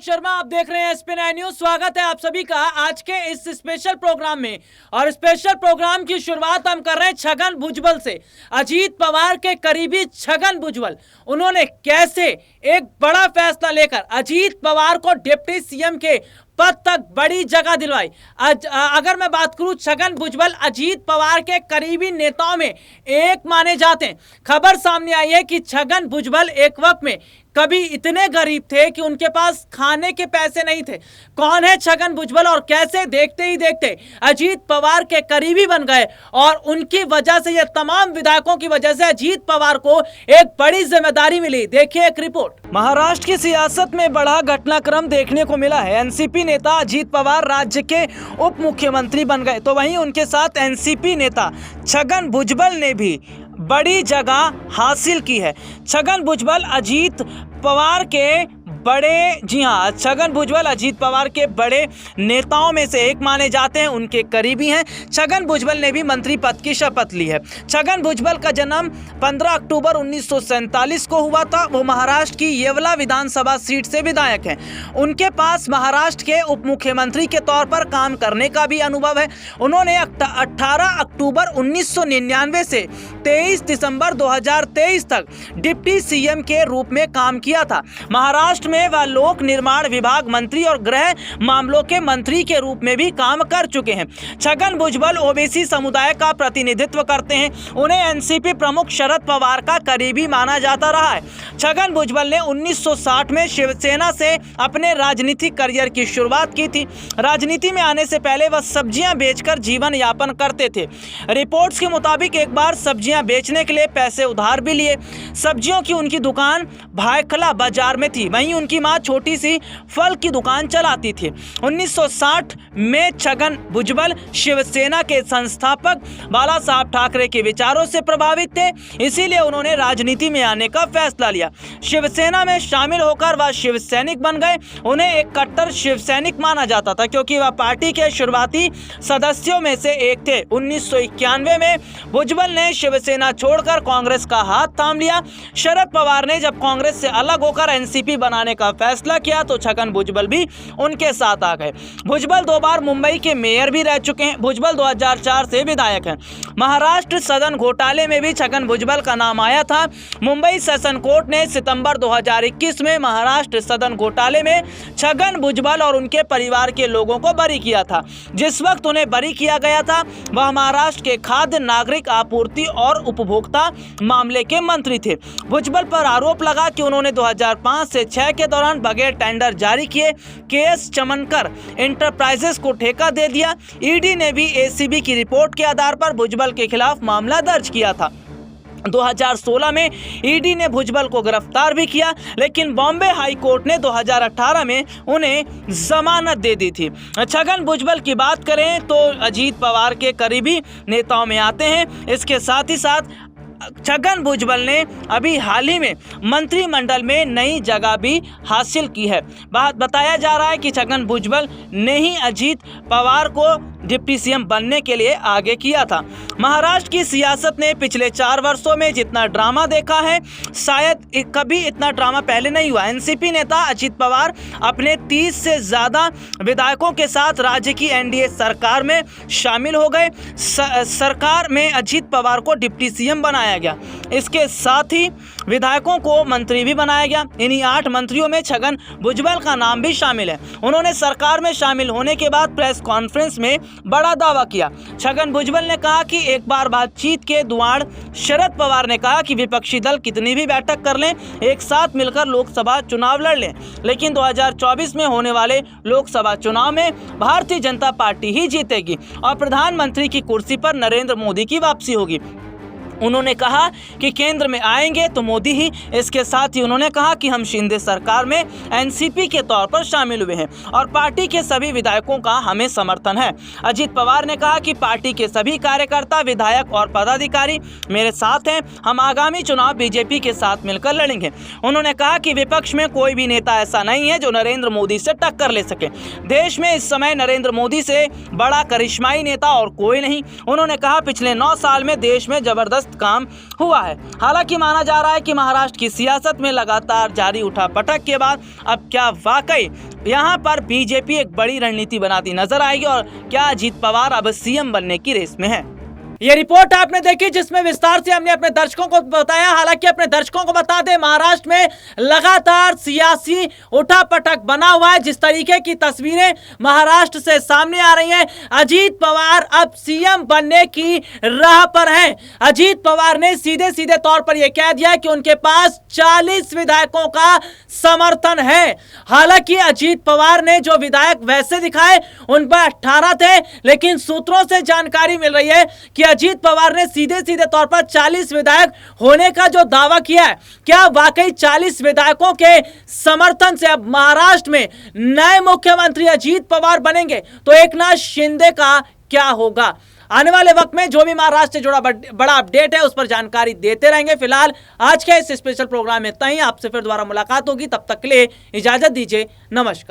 शर्मा, आप देख रहे हैं SP9 न्यूज। स्वागत है आप सभी का आज के इस स्पेशल प्रोग्राम में। और स्पेशल प्रोग्राम की शुरुआत हम कर रहे हैं छगन भुजबल से। अजीत पवार के करीबी छगन भुजबल, उन्होंने कैसे एक बड़ा फैसला लेकर अजीत पवार को डिप्टी सीएम के पद तक बड़ी जगह दिलवाई। अगर मैं बात करूं, छगन भुजबल अजीत पवार के करीबी नेताओं में एक माने जाते हैं। खबर सामने आई है कि छगन भुजबल एक वक्त में कभी इतने गरीब थे कि उनके पास खाने के पैसे नहीं थे। कौन है छगन भुजबल और कैसे देखते ही देखते अजीत पवार के करीबी बन गए, और उनकी वजह से, ये तमाम विधायकों की वजह से अजीत पवार को एक बड़ी जिम्मेदारी मिली। देखिए एक रिपोर्ट। महाराष्ट्र की सियासत में बड़ा घटनाक्रम देखने को मिला है। एनसीपी नेता अजीत पवार राज्य के उप मुख्यमंत्री बन गए, तो वहीं उनके साथ एनसीपी नेता छगन भुजबल ने भी बड़ी जगह हासिल की है। छगन भुजबल अजीत पवार के बड़े, जी हाँ, छगन भुजबल अजीत पवार के बड़े नेताओं में से एक माने जाते हैं, उनके करीबी हैं। छगन भुजबल ने भी मंत्री पद की शपथ ली है। छगन भुजबल का जन्म 15 अक्टूबर 1947 को हुआ था। वो महाराष्ट्र की येवला विधानसभा सीट से विधायक हैं। उनके पास महाराष्ट्र के उप मुख्यमंत्री के तौर पर काम करने का भी अनुभव है। उन्होंने 18 अक्टूबर 1999 से 23 दिसंबर 2023 तक डिप्टी सीएम के रूप में काम किया था। महाराष्ट्र में वह लोक निर्माण विभाग मंत्री और गृह मामलों के मंत्री के रूप में भी काम कर चुके हैं। छगन भुजबल ओबीसी समुदाय का प्रतिनिधित्व करते हैं। उन्हें एनसीपी प्रमुख शरद पवार का करीबी माना जाता रहा है। छगन भुजबल ने 1960 में शिवसेना से अपने राजनीतिक करियर की शुरुआत की थी। राजनीति में आने से पहले वह सब्जियां बेचकर जीवन यापन करते थे। रिपोर्ट्स के मुताबिक एक बार सब्जियां बेचने के लिए पैसे उधार भी लिए। सब्जियों की उनकी दुकान भायखला बाजार में थी। वहीं उनकी मां छोटी सी फल की दुकान चलाती थी। 1960 में छगन भुजबल शिवसेना के संस्थापक बाला साहब ठाकरे के विचारों से प्रभावित थे, इसीलिए उन्होंने राजनीति में आने का फैसला लिया। शिवसेना में शामिल होकर वह शिव सैनिक बन गए। उन्हें एक कट्टर शिव सैनिक माना जाता था क्योंकि वह पार्टी के शुरुआती सदस्यों में से एक थे। 1991 में भुजबल ने शिवसेना छोड़कर कांग्रेस का हाथ थाम लिया। शरद पवार ने जब कांग्रेस से अलग होकर एनसीपी बनाने का फैसला किया तो छगन भुजबल भी उनके साथ आ गए। भुजबल 2 बार मुंबई के मेयर भी रह चुके हैं। भुजबल 2004 से विधायक हैं। महाराष्ट्र सदन घोटाले में भी छगन भुजबल का नाम आया था। मुंबई सेशन कोर्ट ने सितंबर 2021 में महाराष्ट्र सदन घोटाले में छगन भुजबल और उनके परिवार के लोगों को बरी किया था। जिस वक्त उन्हें बरी किया गया था वह महाराष्ट्र के खाद्य नागरिक आपूर्ति और उपभोक्ता मामले के मंत्री थे। भुजबल पर आरोप लगा कि उन्होंने 2005 से 6 के दौरान बगैर टेंडर जारी किए केएस चमनकर इंटरप्राइजेस को ठेका दे दिया। ईडी ने भी एसीबी की रिपोर्ट के आधार पर भुजबल के खिलाफ मामला दर्ज किया था। 2016 में ईडी ने भुजबल को गिरफ्तार भी किया, लेकिन बॉम्बे हाई कोर्ट ने 2018 में उन्हें जमानत दे दी थी। छगन भुजबल की बात करें तो अजीत पवार के करीबी नेताओं में आते हैं। इसके साथ ही साथ छगन भुजबल ने अभी हाल ही में मंत्रिमंडल में नई जगह भी हासिल की है। बताया जा रहा है कि छगन भुजबल ने ही अजीत पवार को डिप्टी सीएम बनने के लिए आगे किया था। महाराष्ट्र की सियासत ने पिछले 4 वर्षों में जितना ड्रामा देखा है, शायद कभी इतना ड्रामा पहले नहीं हुआ। एनसीपी नेता अजीत पवार अपने 30 से ज़्यादा विधायकों के साथ राज्य की एनडीए सरकार में शामिल हो गए। सरकार में अजीत पवार को डिप्टी सीएम बनाया गया। इसके साथ ही विधायकों को मंत्री भी बनाया गया। इन्हीं 8 मंत्रियों में छगन भुजबल का नाम भी शामिल है। उन्होंने सरकार में शामिल होने के बाद प्रेस कॉन्फ्रेंस में बड़ा दावा किया। छगन भुजबल ने कहा कि एक बार बातचीत के दौरान शरद पवार ने कहा कि विपक्षी दल कितनी भी बैठक कर लें, एक साथ मिलकर लोकसभा चुनाव लड़ लें, लेकिन 2024 में होने वाले लोकसभा चुनाव में भारतीय जनता पार्टी ही जीतेगी और प्रधानमंत्री की कुर्सी पर नरेंद्र मोदी की वापसी होगी। उन्होंने कहा कि केंद्र में आएंगे तो मोदी ही। इसके साथ ही उन्होंने कहा कि हम शिंदे सरकार में एनसीपी के तौर पर शामिल हुए हैं और पार्टी के सभी विधायकों का हमें समर्थन है। अजीत पवार ने कहा कि पार्टी के सभी कार्यकर्ता, विधायक और पदाधिकारी मेरे साथ हैं। हम आगामी चुनाव बीजेपी के साथ मिलकर लड़ेंगे। उन्होंने कहा कि विपक्ष में कोई भी नेता ऐसा नहीं है जो नरेंद्र मोदी से टक्कर ले सके। देश में इस समय नरेंद्र मोदी से बड़ा करिश्माई नेता और कोई नहीं। उन्होंने कहा पिछले 9 साल में देश में जबरदस्त जबरदस्त काम हुआ है। हालांकि माना जा रहा है कि महाराष्ट्र की सियासत में लगातार जारी उठापटक के बाद अब क्या वाकई यहां पर बीजेपी एक बड़ी रणनीति बनाती नजर आएगी और क्या अजीत पवार अब सीएम बनने की रेस में है। ये रिपोर्ट आपने देखी जिसमें विस्तार से हमने अपने दर्शकों को बताया। हालांकि अपने दर्शकों को बता दें, महाराष्ट्र में लगातार सियासी उठापटक बना हुआ है। जिस तरीके की तस्वीरें महाराष्ट्र से सामने आ रही हैं, अजीत पवार अब सीएम बनने की राह पर हैं। अजीत पवार ने सीधे सीधे तौर पर यह कह दिया कि उनके पास 40 विधायकों का समर्थन है। हालांकि अजीत पवार ने जो विधायक वैसे दिखाए उन पर 18 थे, लेकिन सूत्रों से जानकारी मिल रही है कि अजीत पवार ने सीधे सीधे तौर पर 40 विधायक होने का जो दावा किया है, क्या वाकई 40 विधायकों के समर्थन से अब महाराष्ट्र में नए मुख्यमंत्री अजीत पवार बनेंगे? तो एकनाथ शिंदे का क्या होगा? आने वाले वक्त में जो भी महाराष्ट्र से जुड़ा बड़ा अपडेट है उस पर जानकारी देते रहेंगे। फिलहाल आज के इस स्पेशल प्रोग्राम में इतना ही। आपसे फिर दोबारा मुलाकात होगी, तब तक के लिए इजाजत दीजिए। नमस्कार।